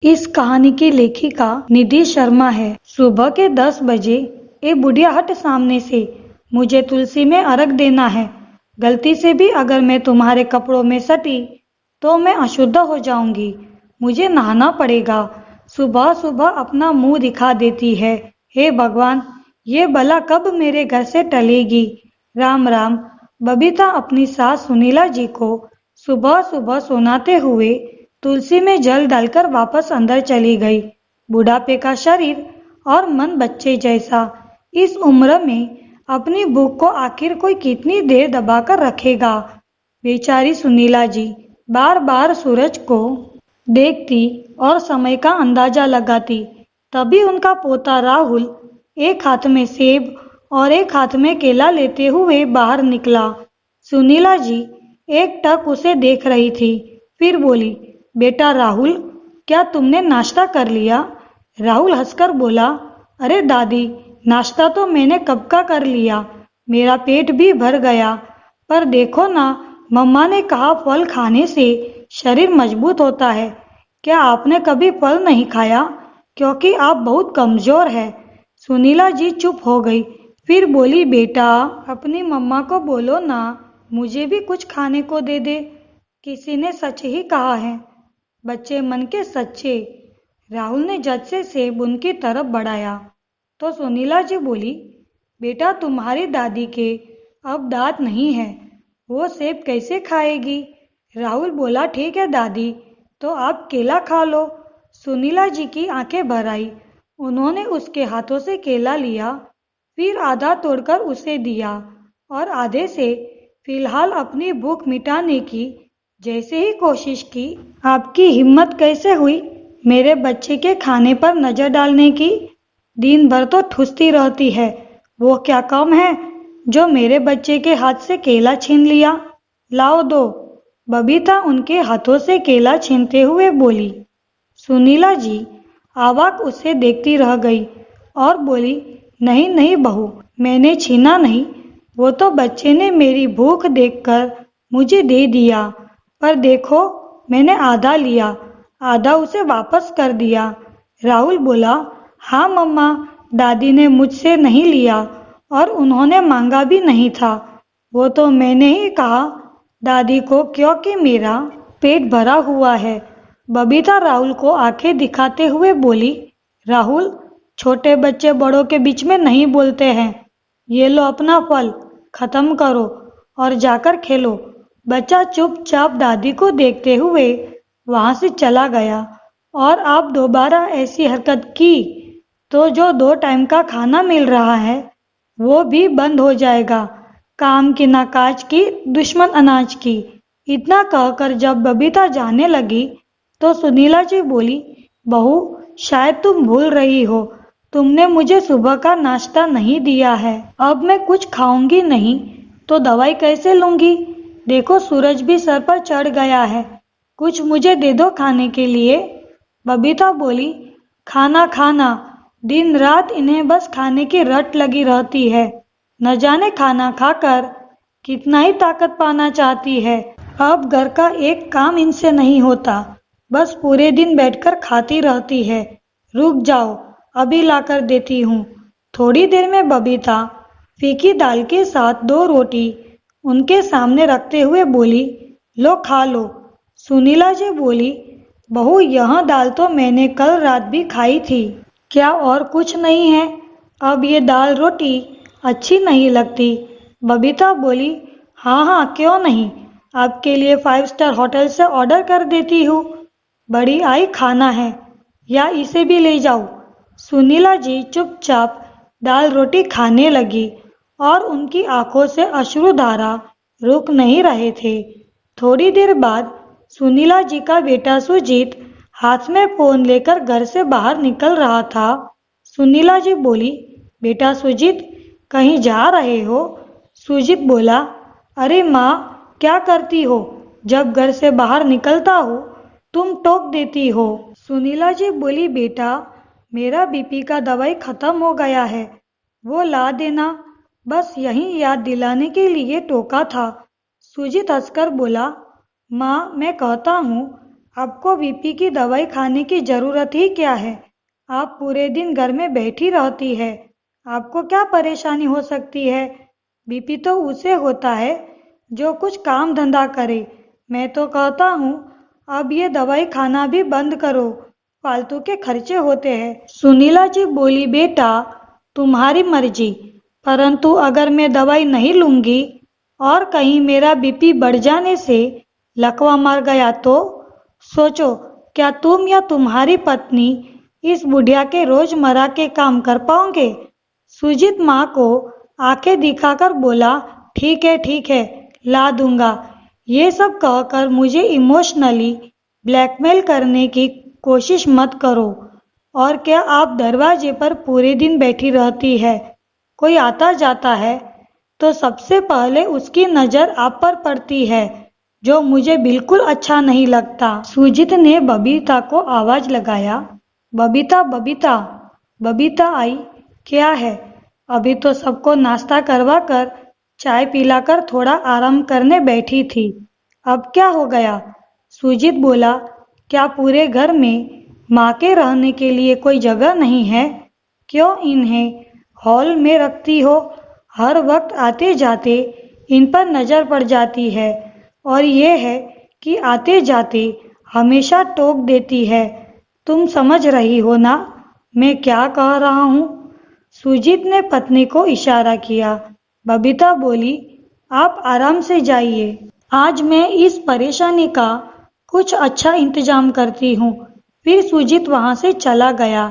इस कहानी की लेखिका निधि शर्मा है। सुबह के 10 बजे ए बुढ़िया हट सामने से, मुझे तुलसी में अर्घ देना है। गलती से भी अगर मैं तुम्हारे कपड़ों में सटी तो मैं अशुद्ध हो जाऊंगी, मुझे नहाना पड़ेगा। सुबह सुबह अपना मुंह दिखा देती है। हे भगवान, ये बला कब मेरे घर से टलेगी। राम राम। बबीता अपनी सास सुनीला जी को सुबह सुबह सुनाते हुए तुलसी में जल डालकर वापस अंदर चली गई। बुढ़ापे का शरीर और मन बच्चे जैसा, इस उम्र में अपनी भूख को आखिर कोई कितनी देर दबाकर रखेगा। बेचारी सुनीला जी बार बार सूरज को देखती और समय का अंदाजा लगाती। तभी उनका पोता राहुल एक हाथ में सेब और एक हाथ में केला लेते हुए बाहर निकला। सुनीला जी एक टक उसे देख रही थी, फिर बोली, बेटा राहुल, क्या तुमने नाश्ता कर लिया? राहुल हंसकर बोला, अरे दादी, नाश्ता तो मैंने कब का कर लिया, मेरा पेट भी भर गया। पर देखो ना, मम्मा ने कहा फल खाने से शरीर मजबूत होता है। क्या आपने कभी फल नहीं खाया? क्योंकि आप बहुत कमजोर है। सुनीला जी चुप हो गई, फिर बोली, बेटा अपनी मम्मा को बोलो ना, मुझे भी कुछ खाने को दे दे। किसी ने सच ही कहा है, बच्चे मन के सच्चे। राहुल ने झट से सेब उनकी तरफ बढ़ाया तो सुनीला जी बोली, बेटा तुम्हारी दादी के अब दांत नहीं है, वो सेब कैसे खाएगी? राहुल बोला, ठीक है दादी, तो आप केला खा लो। सुनीला जी की आंखें भर आई। उन्होंने उसके हाथों से केला लिया, फिर आधा तोड़कर उसे दिया और आधे से फिलहाल अपनी भूख मिटाने की जैसे ही कोशिश की। आपकी हिम्मत कैसे हुई मेरे बच्चे के खाने पर नजर डालने की? दिन भर तो ठुसती रहती है, वो क्या कम है जो मेरे बच्चे के हाथ से केला छीन लिया? लाओ दो। बबीता उनके हाथों से केला छीनते हुए बोली। सुनीला जी आवाक उसे देखती रह गई और बोली, नहीं नहीं बहू, मैंने छीना नहीं, वो तो बच्चे ने मेरी भूख देखकर मुझे दे दिया। पर देखो, मैंने आधा लिया, आधा उसे वापस कर दिया। राहुल बोला, हाँ मम्मा, दादी ने मुझसे नहीं लिया और उन्होंने मांगा भी नहीं था, वो तो मैंने ही कहा दादी को, क्योंकि मेरा पेट भरा हुआ है। बबीता राहुल को आंखें दिखाते हुए बोली, राहुल, छोटे बच्चे बड़ों के बीच में नहीं बोलते हैं। ये लो अपना फल, खत्म करो और जाकर खेलो। बच्चा चुपचाप दादी को देखते हुए वहां से चला गया। और आप दोबारा ऐसी हरकत की तो जो 2 टाइम का खाना मिल रहा है वो भी बंद हो जाएगा। काम की ना काज की, दुश्मन अनाज की। इतना कहकर जब बबीता जाने लगी तो सुनीला जी बोली, बहू, शायद तुम भूल रही हो, तुमने मुझे सुबह का नाश्ता नहीं दिया है। अब मैं कुछ खाऊंगी नहीं तो दवाई कैसे लूंगी? देखो सूरज भी सर पर चढ़ गया है, कुछ मुझे दे दो खाने के लिए। बबीता बोली, खाना खाना, दिन रात इन्हें बस खाने की रट लगी रहती है। न जाने खाना खाकर कितना ही ताकत पाना चाहती है। अब घर का एक काम इनसे नहीं होता, बस पूरे दिन बैठकर खाती रहती है। रुक जाओ, अभी लाकर देती हूँ। थोड़ी देर में बबीता फीकी दाल के साथ 2 रोटी उनके सामने रखते हुए बोली, लो खा लो। सुनीला जी बोली, बहू, यह दाल तो मैंने कल रात भी खाई थी, क्या और कुछ नहीं है? अब ये दाल रोटी अच्छी नहीं लगती? बबीता बोली, हाँ हाँ, क्यों नहीं, आपके लिए 5 स्टार होटल से ऑर्डर कर देती हूँ। बड़ी आई खाना है, या इसे भी ले जाओ। सुनीला जी चुपचाप दाल रोटी खाने लगी और उनकी आंखों से अश्रुधारा रुक नहीं रहे थे। थोड़ी देर बाद सुनीला जी का बेटा सुजीत हाथ में फोन लेकर घर से बाहर निकल रहा था। सुनीला जी बोली, बेटा सुजीत, कहीं जा रहे हो? सुजीत बोला, अरे माँ, क्या करती हो, जब घर से बाहर निकलता हो तुम टोक देती हो। सुनीला जी बोली, बेटा, मेरा बीपी का दवाई खत्म हो गया है, वो ला देना, बस यही याद दिलाने के लिए टोका था। सुजीत हंसकर बोला, माँ, मैं कहता हूँ आपको बीपी की दवाई खाने की जरूरत ही क्या है? आप पूरे दिन घर में बैठी रहती है। आपको क्या परेशानी हो सकती है? बीपी तो उसे होता है जो कुछ काम धंधा करे। मैं तो कहता हूँ अब ये दवाई खाना भी बंद करो, फालतू के खर्चे होते हैं। सुनीला जी बोली, बेटा तुम्हारी मर्जी, परंतु अगर मैं दवाई नहीं लूंगी और कहीं मेरा बीपी बढ़ जाने से लकवा मार गया तो सोचो, क्या तुम या तुम्हारी पत्नी इस बुढ़िया के रोजमर्रा के काम कर पाओगे? सुजीत माँ को आंखें दिखाकर बोला, ठीक है, ला दूंगा। ये सब कहकर मुझे इमोशनली ब्लैकमेल करने की कोशिश मत करो। और क्या आप दरवाजे पर पूरे दिन बैठी रहती है? कोई आता जाता है तो सबसे पहले उसकी नजर आप पर पड़ती है, जो मुझे बिल्कुल अच्छा नहीं लगता। सुजीत ने बबीता को आवाज लगाया, बबीता बबीता। बबीता आई। क्या है? अभी तो सबको नाश्ता करवा कर चाय पिलाकर थोड़ा आराम करने बैठी थी, अब क्या हो गया? सुजीत बोला, क्या पूरे घर में माँ के रहने के लिए कोई जगह नहीं है? क्यों इन्हें हॉल में रखती हो? हर वक्त आते जाते इन पर नजर पड़ जाती है, और ये है कि आते जाते हमेशा टोक देती है। तुम समझ रही हो ना मैं क्या कह रहा हूँ? सुजीत ने पत्नी को इशारा किया। बबीता बोली, आप आराम से जाइए, आज मैं इस परेशानी का कुछ अच्छा इंतजाम करती हूँ। फिर सुजीत वहां से चला गया।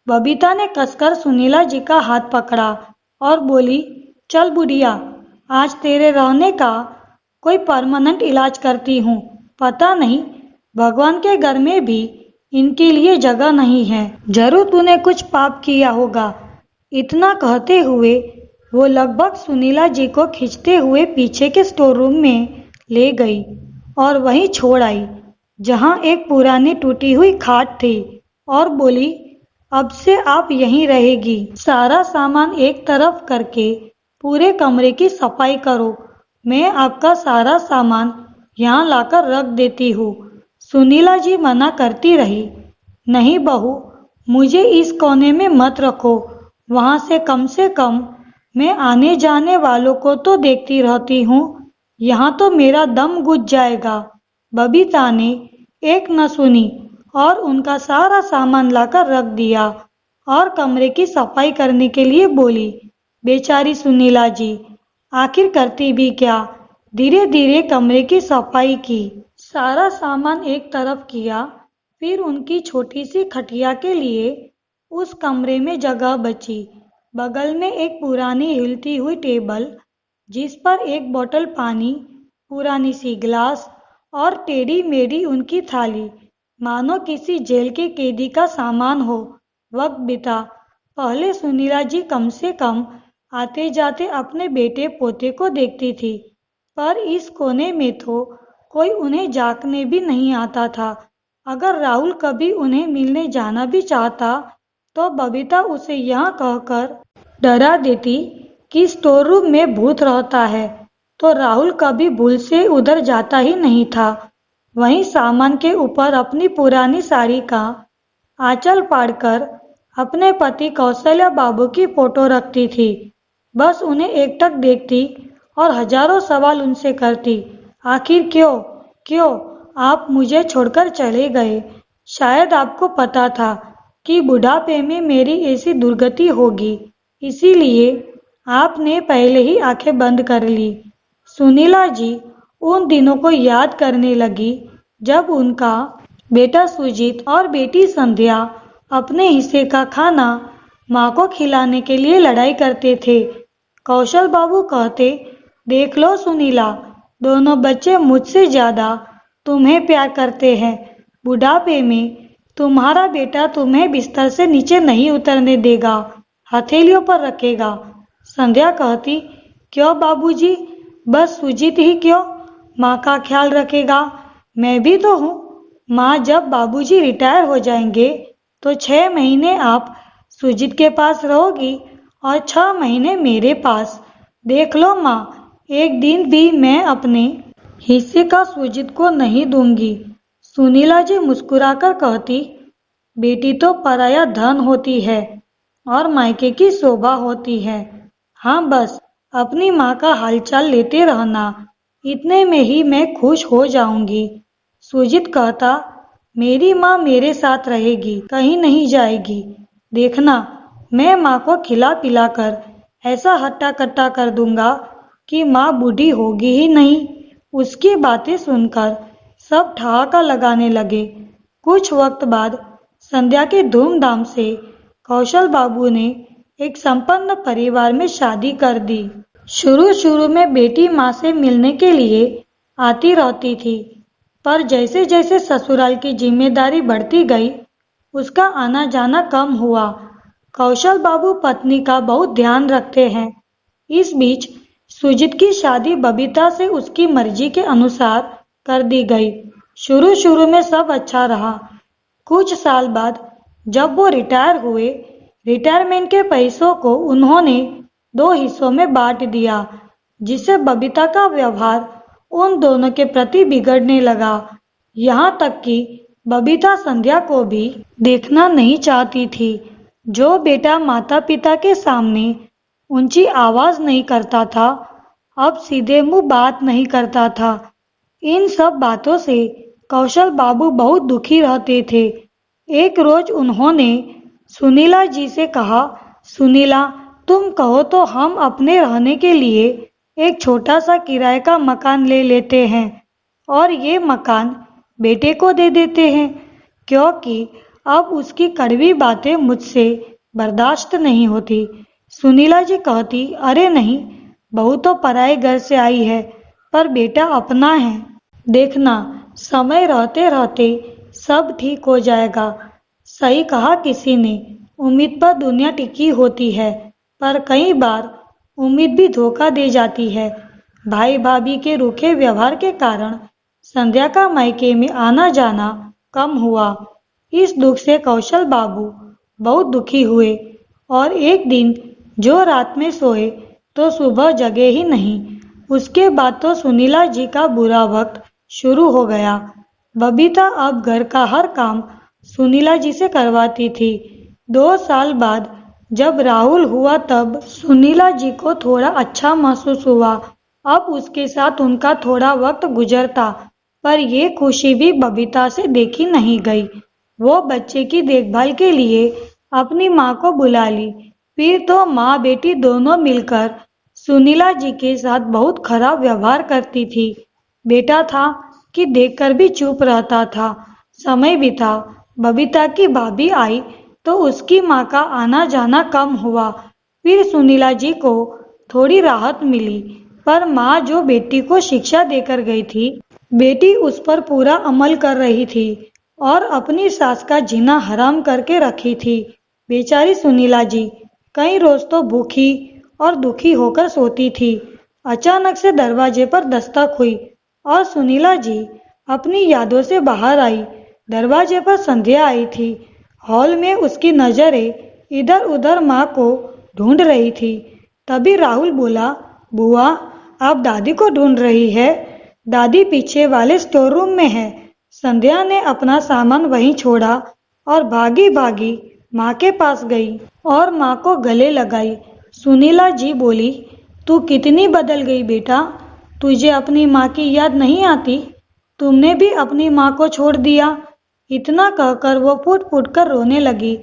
बबीता ने कसकर सुनीला जी का हाथ पकड़ा और बोली, चल बुढ़िया, आज तेरे रहने का कोई परमानेंट इलाज करती हूँ। पता नहीं भगवान के घर में भी इनके लिए जगह नहीं है, जरूर तूने कुछ पाप किया होगा। इतना कहते हुए वो लगभग सुनीला जी को खींचते हुए पीछे के स्टोर रूम में ले गई और वहीं छोड़ आई, जहां एक पुरानी टूटी हुई खाट थी, और बोली, अब से आप यहीं रहेगी। सारा सामान एक तरफ करके पूरे कमरे की सफाई करो। मैं आपका सारा सामान यहाँ लाकर रख देती हूँ। सुनीला जी मना करती रही, नहीं बहू, मुझे इस कोने में मत रखो, वहां से कम मैं आने जाने वालों को तो देखती रहती हूँ, यहाँ तो मेरा दम घुट जाएगा। बबीता ने एक न सुनी और उनका सारा सामान लाकर रख दिया और कमरे की सफाई करने के लिए बोली। बेचारी सुनीला जी आखिर करती भी क्या, धीरे धीरे कमरे की सफाई की, सारा सामान एक तरफ किया। फिर उनकी छोटी सी खटिया के लिए उस कमरे में जगह बची। बगल में एक पुरानी हिलती हुई टेबल, जिस पर एक बोतल पानी, पुरानी सी गिलास और टेढ़ी मेढ़ी उनकी थाली, मानो किसी जेल के कैदी का सामान हो। वक्त बिता। पहले सुनीला जी कम से कम आते जाते अपने बेटे पोते को देखती थी, पर इस कोने में तो कोई उन्हें झांकने भी नहीं आता था। अगर राहुल कभी उन्हें मिलने जाना भी चाहता तो बबीता उसे यहाँ कहकर डरा देती कि स्टोर रूम में भूत रहता है, तो राहुल कभी भूल से उधर जाता ही नहीं था। वहीं सामान के ऊपर अपनी पुरानी साड़ी का आंचल पाड़कर अपने पति कौशल्या बाबू की फोटो रखती थी। बस उन्हें एकटक देखती और हजारों सवाल उनसे करती। आखिर क्यों आप मुझे छोड़कर चले गए? शायद आपको पता था कि बुढ़ापे में मेरी ऐसी दुर्गति होगी, इसीलिए आपने पहले ही आंखें बंद कर ली। सुनीला जी उन दिनों को याद करने लगी जब उनका बेटा सुजीत और बेटी संध्या अपने हिस्से का खाना माँ को खिलाने के लिए लड़ाई करते थे। कौशल बाबू कहते, देख लो सुनीला, दोनों बच्चे मुझसे ज्यादा तुम्हें प्यार करते हैं। बुढ़ापे में तुम्हारा बेटा तुम्हें बिस्तर से नीचे नहीं उतरने देगा, हथेलियों पर रखेगा। संध्या कहती, क्यों बाबूजी, बस सुजीत ही क्यों, माँ का ख्याल रखेगा, मैं भी तो हूँ। माँ, जब बाबूजी रिटायर हो जाएंगे तो 6 महीने आप सुजीत के पास रहोगी और 6 महीने मेरे पास। देख लो माँ, एक दिन भी मैं अपने हिस्से का सुजीत को नहीं दूंगी। सुनीला जी मुस्कुराकर कहती, बेटी तो पराया धन होती है और मायके की शोभा होती है। हाँ, बस अपनी माँ का हालचाल लेते रहना, इतने में ही मैं खुश हो जाऊंगी। सुजीत कहता, मेरी माँ मेरे साथ रहेगी, कहीं नहीं जाएगी। देखना, मैं माँ को खिला पिला कर ऐसा हट्टा कट्टा कर दूंगा कि माँ बूढ़ी होगी ही नहीं। उसकी बातें सुनकर सब ठहाका लगाने लगे। कुछ वक्त बाद संध्या के धूमधाम से कौशल बाबू ने एक संपन्न परिवार में शादी कर दी। शुरू शुरू में बेटी माँ से मिलने के लिए आती रहती थी, पर जैसे जैसे ससुराल की जिम्मेदारी बढ़ती गई, उसका आना जाना कम हुआ। कौशल बाबू पत्नी का बहुत ध्यान रखते हैं। इस बीच सुजीत की शादी बबीता से उसकी मर्जी के अनुसार कर दी गई। शुरू शुरू में सब अच्छा रहा। कुछ साल बाद जब वो रिटायर हुए, रिटायरमेंट के पैसों को उन्होंने 2 हिस्सों में बांट दिया, जिससे बबीता का व्यवहार उन दोनों के प्रति बिगड़ने लगा। यहाँ तक कि बबीता संध्या को भी देखना नहीं चाहती थी। जो बेटा माता पिता के सामने ऊंची आवाज नहीं करता था, अब सीधे मुंह बात नहीं करता था। इन सब बातों से कौशल बाबू बहुत दुखी रहते थे। एक रोज उन्होंने सुनीला जी से कहा, सुनीला, तुम कहो तो हम अपने रहने के लिए एक छोटा सा किराए का मकान ले लेते हैं और ये मकान बेटे को दे देते हैं, क्योंकि अब उसकी कड़वी बातें मुझसे बर्दाश्त नहीं होती। सुनीला जी कहती, अरे नहीं, बहू तो पराए घर से आई है, पर बेटा अपना है। देखना, समय रहते रहते सब ठीक हो जाएगा। सही कहा किसी ने, उम्मीद पर दुनिया टिकी होती है, पर कई बार उम्मीद भी धोखा दे जाती है। भाई भाभी के रूखे व्यवहार के कारण संध्या का मायके में आना जाना कम हुआ। इस दुख से कौशल बाबू बहुत दुखी हुए और एक दिन जो रात में सोए तो सुबह जगे ही नहीं। उसके बाद तो सुनीला जी का बुरा वक्त शुरू हो गया। बबीता अब घर का हर काम सुनीला जी से करवाती थी। 2 साल बाद जब राहुल हुआ तब सुनीला जी को थोड़ा अच्छा महसूस हुआ। अब उसके साथ उनका थोड़ा वक्त गुजरता, पर ये खुशी भी बबीता से देखी नहीं गई। वो बच्चे की देखभाल के लिए अपनी माँ को बुला ली। फिर तो माँ बेटी दोनों मिलकर सुनीला जी के साथ बहुत खराब व्यवहार करती थी। बेटा था कि देखकर भी चुप रहता था। समय बीता, बबीता की भाभी आई तो उसकी माँ का आना जाना कम हुआ। फिर सुनीला जी को थोड़ी राहत मिली, पर माँ जो बेटी को शिक्षा देकर गई थी, बेटी उस पर पूरा अमल कर रही थी और अपनी सास का जीना हराम करके रखी थी। बेचारी सुनीला जी कई रोज तो भूखी और दुखी होकर सोती थी। अचानक से दरवाजे पर दस्तक हुई और सुनीला जी अपनी यादों से बाहर आई। दरवाजे पर संध्या आई थी। हॉल में उसकी नजरें इधर उधर माँ को ढूंढ रही थी। तभी राहुल बोला, बुआ, आप दादी को ढूंढ रही है? दादी पीछे वाले स्टोर रूम में है। संध्या ने अपना सामान वहीं छोड़ा और भागी भागी माँ के पास गई और माँ को गले लगाई। सुनीला जी बोली, तू कितनी बदल गई बेटा, तुझे अपनी माँ की याद नहीं आती? तुमने भी अपनी माँ को छोड़ दिया। इतना कहकर वो फुट फुट कर रोने लगी।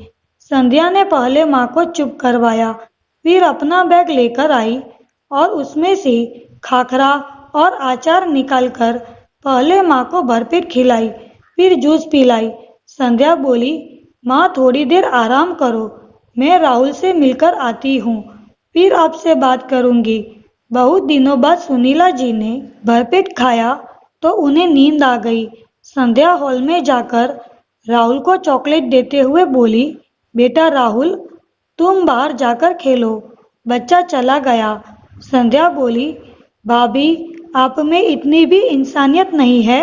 संध्या ने पहले माँ को चुप करवाया, फिर अपना बैग लेकर आई और उसमें से खाखरा और अचार निकालकर पहले माँ को भरपेट खिलाई, फिर जूस पिलाई। संध्या बोली, माँ थोड़ी देर आराम करो, मैं राहुल से मिलकर आती हूँ, फिर आपसे बात करूँगी। बहुत दिनों बाद सुनीला जी ने भरपेट खाया तो उन्हें नींद आ गई। संध्या हॉल में जाकर राहुल को चॉकलेट देते हुए बोली, बेटा राहुल, तुम बाहर जाकर खेलो। बच्चा चला गया। संध्या बोली, भाभी, आप में इतनी भी इंसानियत नहीं है।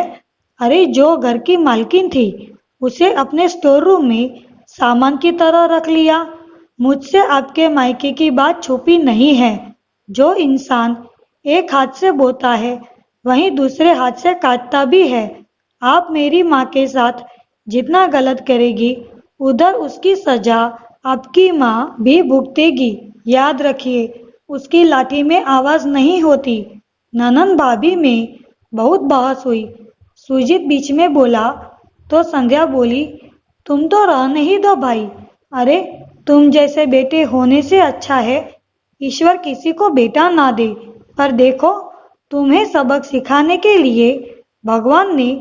अरे, जो घर की मालकिन थी उसे अपने स्टोर रूम में सामान की तरह रख लिया। मुझसे आपके मायके की बात छुपी नहीं है। जो इंसान एक हाथ से बोता है वहीं दूसरे हाथ से काटता भी है। आप मेरी माँ के साथ जितना गलत करेगी उधर उसकी सजा आपकी माँ भी भुगतेगी। याद रखिए, उसकी लाठी में आवाज नहीं होती। ननन भाभी में बहुत बहस हुई। सुजीत बीच में बोला तो संध्या बोली, तुम तो रहने ही दो भाई। अरे, तुम जैसे बेटे होने से अच्छा है ईश्वर किसी को बेटा ना दे। पर देखो, तुम्हें सबक सिखाने के लिए भगवान ने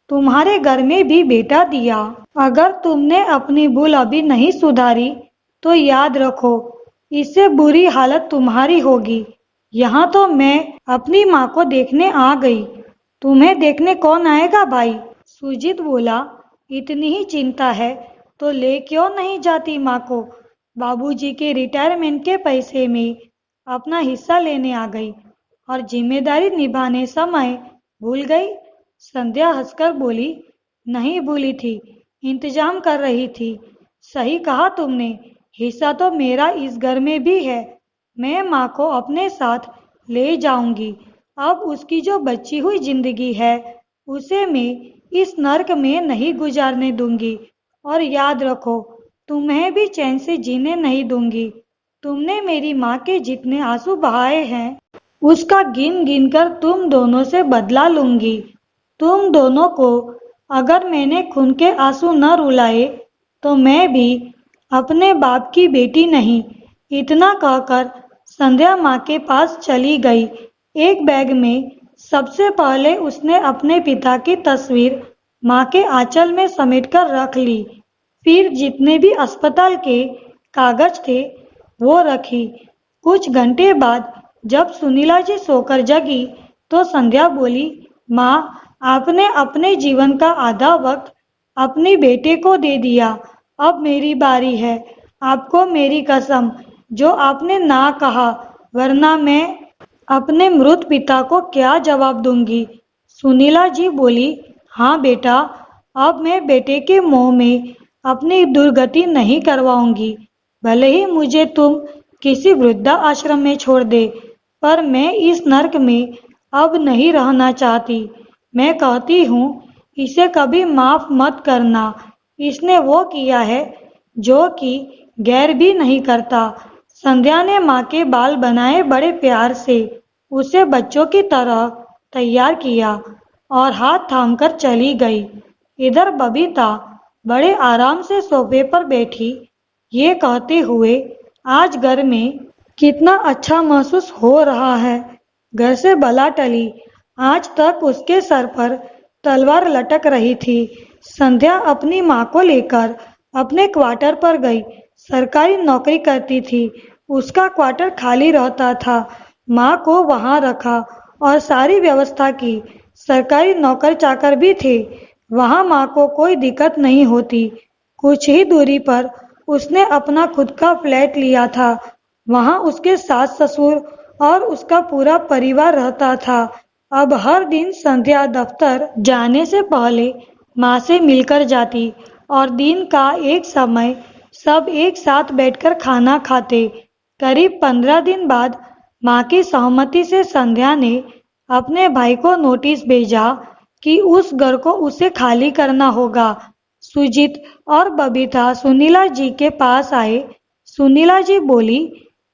तुम्हारे घर में भी बेटा दिया। अगर तुमने अपनी भूल अभी नहीं सुधारी तो याद रखो, इससे बुरी हालत तुम्हारी होगी। यहाँ तो मैं अपनी माँ को देखने आ गई, तुम्हें देखने कौन आएगा भाई? सुजीत बोला, इतनी ही चिंता है तो ले क्यों नहीं जाती माँ को? बाबूजी के रिटायरमेंट के पैसे में अपना हिस्सा लेने आ गई और जिम्मेदारी निभाने समय भूल गई। संध्या हंसकर बोली, नहीं भूली थी, इंतजाम कर रही थी। सही कहा तुमने, हिस्सा तो मेरा इस घर में भी है। मैं माँ को अपने साथ ले जाऊंगी। अब उसकी जो बची हुई जिंदगी है उसे मैं इस नर्क में नहीं गुजारने दूंगी। और याद रखो, तुम्हें भी चैन से जीने नहीं दूंगी। तुमने मेरी माँ के जितने आंसू बहाए हैं उसका गिन गिन कर तुम दोनों से बदला लूंगी। तुम दोनों को अगर मैंने खून के आंसू न रुलाए तो मैं भी अपने बाप की बेटी नहीं। इतना कहकर संध्या माँ के पास चली गई। एक बैग में सबसे पहले उसने अपने पिता की तस्वीर माँ के आंचल में समेटकर रख ली। फिर जितने भी अस्पताल के कागज थे वो रखी। कुछ घंटे बाद जब सुनीला जी सोकर जगी तो संध्या बोली, माँ, आपने अपने जीवन का आधा वक्त अपने बेटे को दे दिया। अब मेरी बारी है। आपको मेरी कसम, जो आपने ना कहा, वरना मैं अपने मृत पिता को क्या जवाब दूंगी? सुनीला जी बोली, हाँ बेटा, अब मैं बेटे के मुंह में अपनी दुर्गति नहीं करवाऊंगी। भले ही मुझे तुम किसी वृद्धा आश्रम में छोड़ दे, पर मैं इस नर्क में अब नहीं रहना चाहती। मैं कहती हूँ, इसे कभी माफ मत करना। इसने वो किया है जो कि गैर भी नहीं करता। संध्या ने माँ के बाल बनाए बड़े प्यार से, उसे बच्चों की तरह तैयार किया और हाथ थामकर चली गई। इधर बबीता बड़े आराम से सोफे पर बैठी, ये कहते हुए आज घर में कितना अच्छा महसूस हो रहा है। घर से बला टली, आज तक उसके सर पर तलवार लटक रही थी। संध्या अपनी माँ को लेकर अपने क्वार्टर पर गई। सरकारी नौकरी करती थी, उसका क्वार्टर खाली रहता था। माँ को वहाँ रखा और सारी व्यवस्था की। सरकारी नौकर चाकर भी थे, वहाँ माँ को कोई दिक्कत नहीं होती। कुछ ही दूरी पर उसने अपना खुद का फ्लैट लिया था। वहाँ उसके सास ससुर और उसका पूरा परिवार रहता था। अब हर दिन संध्या दफ्तर जाने से पहले माँ से मिलकर जाती और दिन का एक समय सब एक साथ बैठकर खाना खाते। करीब 15 दिन बाद माँ की सहमति से संध्या ने अपने भाई को नोटिस भेजा कि उस घर को उसे खाली करना होगा। सुजीत और बबीता सुनीला जी के पास आए। सुनीला जी बोली,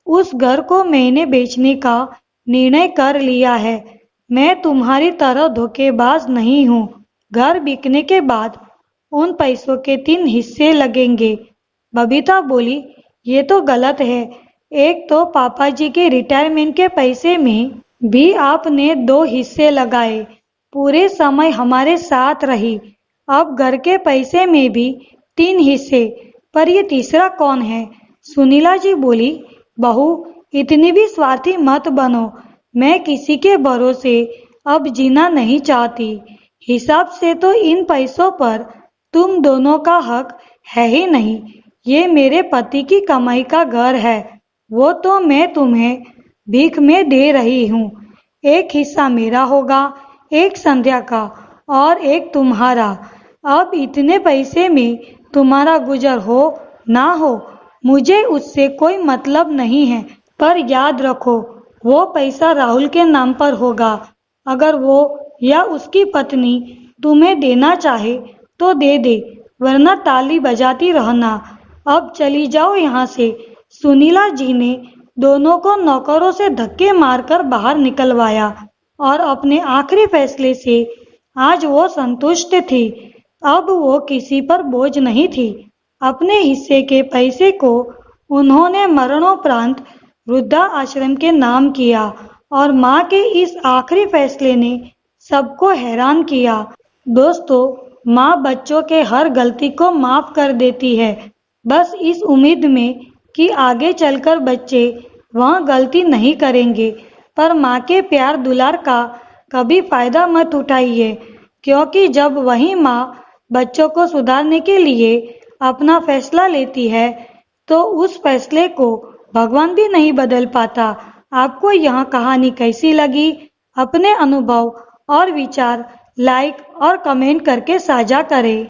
उस घर को मैंने बेचने का निर्णय कर लिया है। मैं तुम्हारी तरह धोखेबाज नहीं हूँ। घर बिकने के बाद उन पैसों के 3 हिस्से लगेंगे। बबीता बोली, ये तो गलत है। एक तो पापा जी के रिटायरमेंट के पैसे में भी आपने 2 हिस्से लगाए, पूरे समय हमारे साथ रही। अब घर के पैसे में भी 3 हिस्से, पर ये तीसरा कौन है? सुनीला जी बोली, बहू, इतनी भी स्वार्थी मत बनो। मैं किसी के भरोसे अब जीना नहीं चाहती। हिसाब से तो इन पैसों पर तुम दोनों का हक है ही नहीं। ये मेरे पति की कमाई का घर है, वो तो मैं तुम्हें भीख में दे रही हूँ। एक हिस्सा मेरा होगा, एक संध्या का और एक तुम्हारा। अब इतने पैसे में तुम्हारा गुजर हो ना हो, मुझे उससे कोई मतलब नहीं है। पर याद रखो, वो पैसा राहुल के नाम पर होगा। अगर वो या उसकी पत्नी तुम्हें देना चाहे तो दे दे, वरना ताली बजाती रहना। अब चली जाओ यहाँ से। सुनीला जी ने दोनों को नौकरों से धक्के मारकर बाहर निकलवाया और अपने आखिरी फैसले से आज वो संतुष्ट थी। अब वो किसी पर बोझ नहीं थी। अपने हिस्से के पैसे को उन्होंने मरणोपरांत वृद्धा आश्रम के नाम किया और माँ के इस आखिरी फैसले ने सबको हैरान किया। दोस्तों, माँ बच्चों के हर गलती को माफ कर देती है, बस इस उम्मीद में कि आगे चलकर बच्चे वह गलती नहीं करेंगे। पर माँ के प्यार दुलार का कभी फायदा मत उठाइए, क्योंकि जब वही माँ बच्चों को सुधारने के लिए अपना फैसला लेती है तो उस फैसले को भगवान भी नहीं बदल पाता। आपको यह कहानी कैसी लगी? अपने अनुभव और विचार लाइक और कमेंट करके साझा करें।